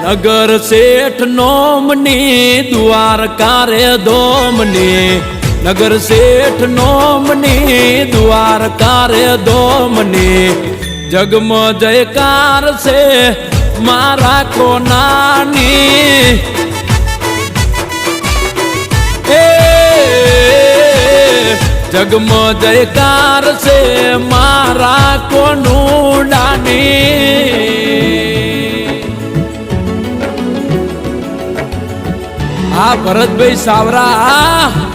નગર શેઠ નોમની દ્વારકા રે ધોમની નગર શેઠ નોમની દ્વારકા રે ધોમની જગમાં જયકાર છે મારા કોનાની જગમાં જયકાર છે મારા કોનુડાની આ ભરતભાઈ સાવરા